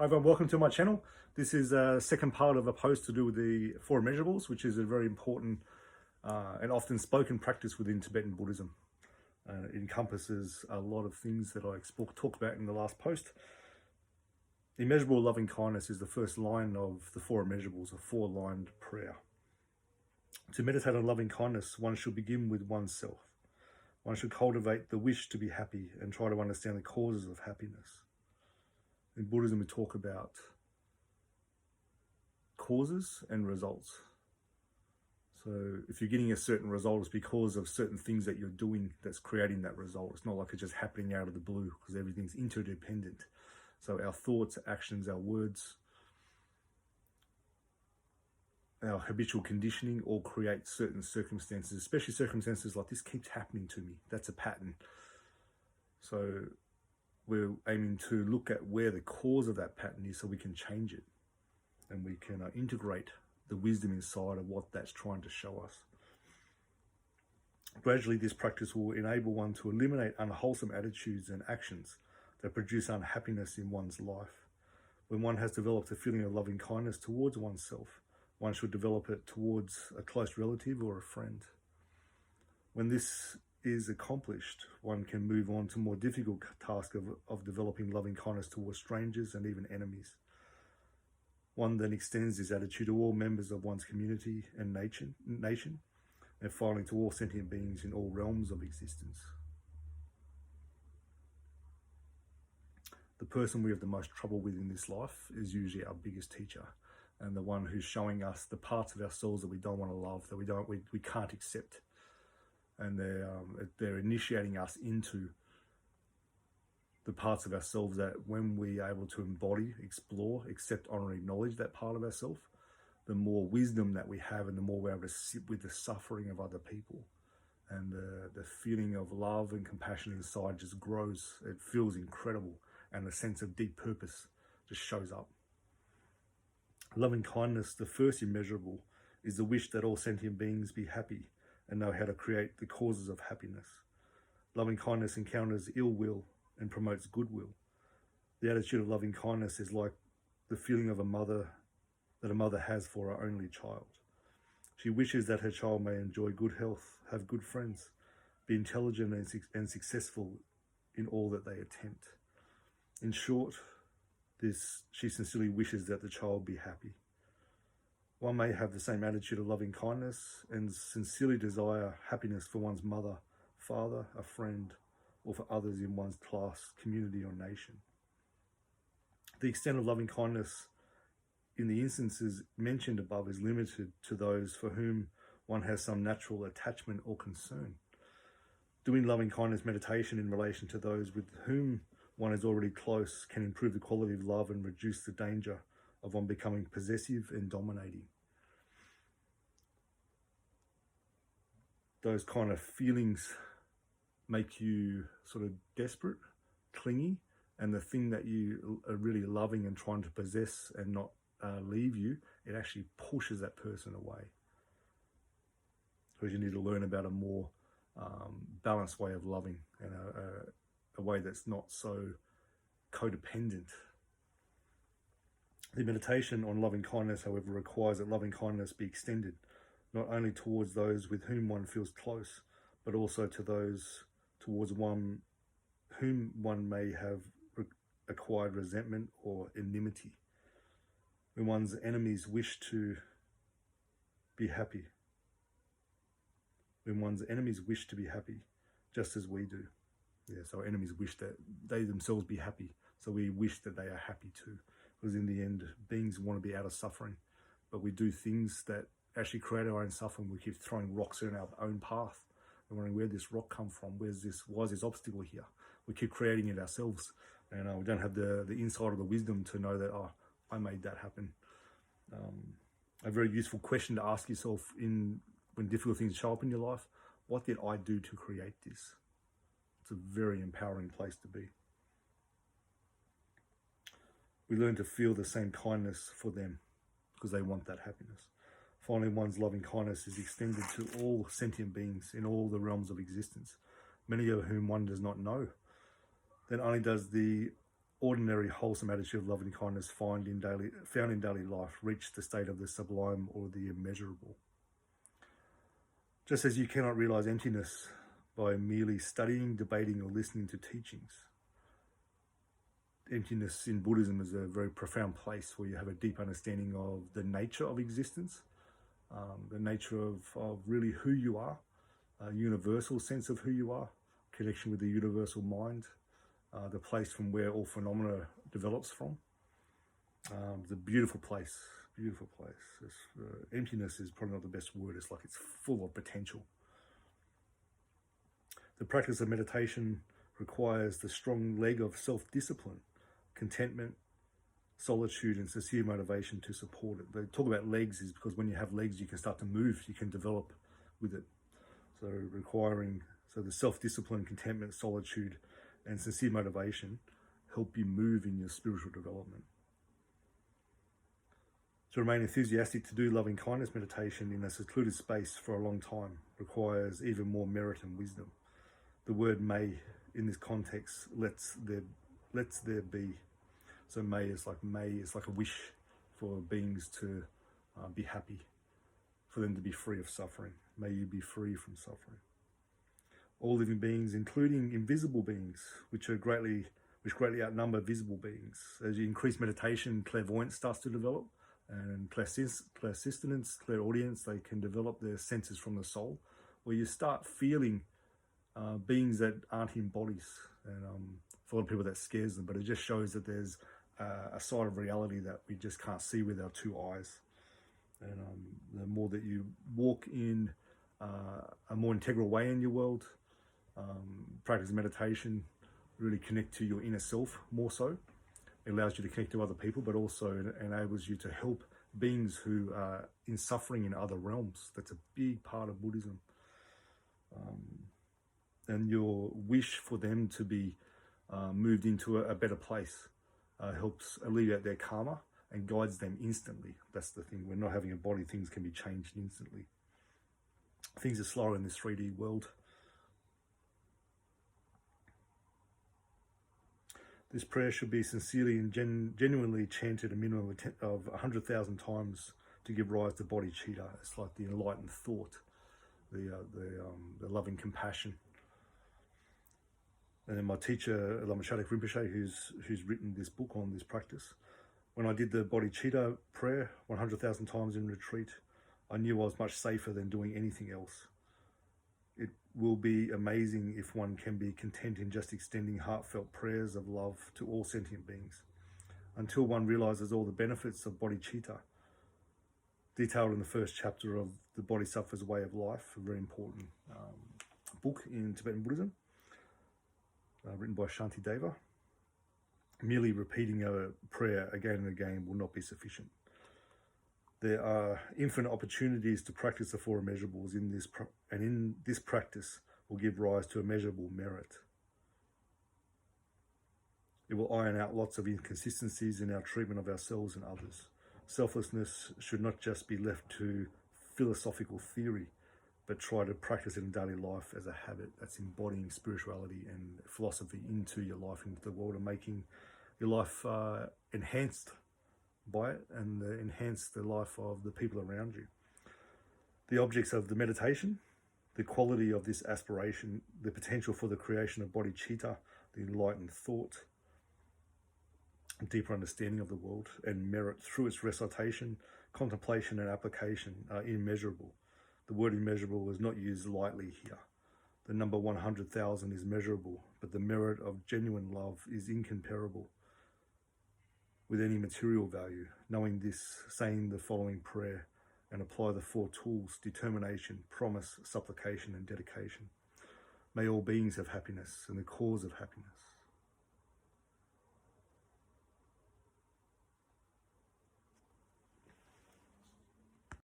Hi everyone, welcome to my channel. This is a second part of a post to do with the Four Immeasurables, which is a very important and often spoken practice within Tibetan Buddhism. It encompasses a lot of things that I talked about in the last post. Immeasurable loving kindness is the first line of the Four Immeasurables, a four-lined prayer. To meditate on loving kindness, one should begin with oneself. One should cultivate the wish to be happy and try to understand the causes of happiness. In Buddhism, we talk about causes and results. So if you're getting a certain result, it's because of certain things that you're doing that's creating that result. It's not like it's just happening out of the blue, because everything's interdependent. So our thoughts, actions, our words, our habitual conditioning all create certain circumstances, especially circumstances like this keeps happening to me. That's a pattern. So we're aiming to look at where the cause of that pattern is so we can change it. And we can integrate the wisdom inside of what that's trying to show us. Gradually, this practice will enable one to eliminate unwholesome attitudes and actions that produce unhappiness in one's life. When one has developed a feeling of loving kindness towards oneself, one should develop it towards a close relative or a friend. When this is accomplished, one can move on to more difficult task of developing loving kindness towards strangers and even enemies. One then extends this attitude to all members of one's community and nation, and finally to all sentient beings in all realms of existence. The person we have the most trouble with in this life is usually our biggest teacher, and the one who's showing us the parts of ourselves that we don't want to love, that we can't accept. And they're initiating us into the parts of ourselves that when we are able to embody, explore, accept, honor, and acknowledge that part of ourselves, the more wisdom that we have and the more we're able to sit with the suffering of other people. And the feeling of love and compassion inside just grows. It feels incredible, and the sense of deep purpose just shows up. Loving kindness, the first immeasurable, is the wish that all sentient beings be happy and know how to create the causes of happiness. Loving kindness encounters ill will and promotes goodwill. The attitude of loving kindness is like the feeling of a mother has for her only child. She wishes that her child may enjoy good health, have good friends, be intelligent and successful in all that they attempt. In short, she sincerely wishes that the child be happy. One may have the same attitude of loving kindness and sincerely desire happiness for one's mother, father, a friend, or for others in one's class, community, or nation. The extent of loving kindness in the instances mentioned above is limited to those for whom one has some natural attachment or concern. Doing loving kindness meditation in relation to those with whom one is already close can improve the quality of love and reduce the danger of one becoming possessive and dominating. Those kind of feelings make you sort of desperate, clingy, and the thing that you are really loving and trying to possess and not leave you, it actually pushes that person away. Because you need to learn about a more balanced way of loving, and a way that's not so codependent. The meditation on loving kindness, however, requires that loving kindness be extended, not only towards those with whom one feels close, but also to those towards one whom one may have acquired resentment or enmity. When one's enemies wish to be happy. When one's enemies wish to be happy, just as we do. So our enemies wish that they themselves be happy, so we wish that they are happy too. Because in the end, beings want to be out of suffering, but we do things that actually create our own suffering. We keep throwing rocks in our own path and wondering where this rock come from, why is this obstacle here? We keep creating it ourselves, and we don't have the insight or the wisdom to know that, I made that happen. A very useful question to ask yourself when difficult things show up in your life: what did I do to create this? It's a very empowering place to be. We learn to feel the same kindness for them because they want that happiness. Finally, one's loving kindness is extended to all sentient beings in all the realms of existence, many of whom one does not know. Then only does the ordinary wholesome attitude of loving kindness found in daily life reach the state of the sublime or the immeasurable. Just as you cannot realize emptiness by merely studying, debating, or listening to teachings, emptiness in Buddhism is a very profound place where you have a deep understanding of the nature of existence, the nature of really who you are, a universal sense of who you are, connection with the universal mind, the place from where all phenomena develops from. It's a beautiful place, beautiful place. Emptiness is probably not the best word. It's like it's full of potential. The practice of meditation requires the strong leg of self-discipline, contentment, solitude, and sincere motivation to support it. They talk about legs is because when you have legs, you can start to move, you can develop with it. So the self-discipline, contentment, solitude, and sincere motivation help you move in your spiritual development. To remain enthusiastic to do loving kindness meditation in a secluded space for a long time requires even more merit and wisdom. The word may in this context lets there be. So may is like a wish for beings to be happy, for them to be free of suffering. May you be free from suffering. All living beings, including invisible beings, which greatly outnumber visible beings. As you increase meditation, clairvoyance starts to develop, and clairsistence, clairaudience, they can develop their senses from the soul, where you start feeling beings that aren't in bodies. And for a lot of people that scares them, but it just shows that there's a side of reality that we just can't see with our two eyes. And the more that you walk in a more integral way in your world, practice meditation, really connect to your inner self more so. It allows you to connect to other people, but also enables you to help beings who are in suffering in other realms. That's a big part of Buddhism. And your wish for them to be moved into a better place helps alleviate their karma and guides them instantly. That's the thing. We're not having a body, things can be changed instantly. Things are slower in this 3D world. This prayer should be sincerely and genuinely chanted a minimum of 100,000 times to give rise to bodhicitta. It's like the enlightened thought, the loving compassion. And then my teacher, Lama Shadak Rinpoche, who's written this book on this practice, when I did the bodhicitta prayer 100,000 times in retreat, I knew I was much safer than doing anything else. It will be amazing if one can be content in just extending heartfelt prayers of love to all sentient beings, until one realizes all the benefits of bodhicitta, detailed in the first chapter of the Bodhisattva's Way of Life, a very important book in Tibetan Buddhism, written by Shantideva. Merely repeating a prayer again and again will not be sufficient. There are infinite opportunities to practice the four immeasurables in this practice will give rise to immeasurable merit. It will iron out lots of inconsistencies in our treatment of ourselves and others. Selflessness should not just be left to philosophical theory, but try to practice it in daily life as a habit. That's embodying spirituality and philosophy into your life, into the world, and making your life enhanced by it and enhance the life of the people around you. The objects of the meditation, the quality of this aspiration, the potential for the creation of bodhicitta, the enlightened thought, deeper understanding of the world, and merit through its recitation, contemplation, and application are immeasurable. The word immeasurable is not used lightly here. The number 100,000 is measurable, but the merit of genuine love is incomparable with any material value. Knowing this, saying the following prayer, and apply the four tools: determination, promise, supplication, and dedication. May all beings have happiness and the cause of happiness.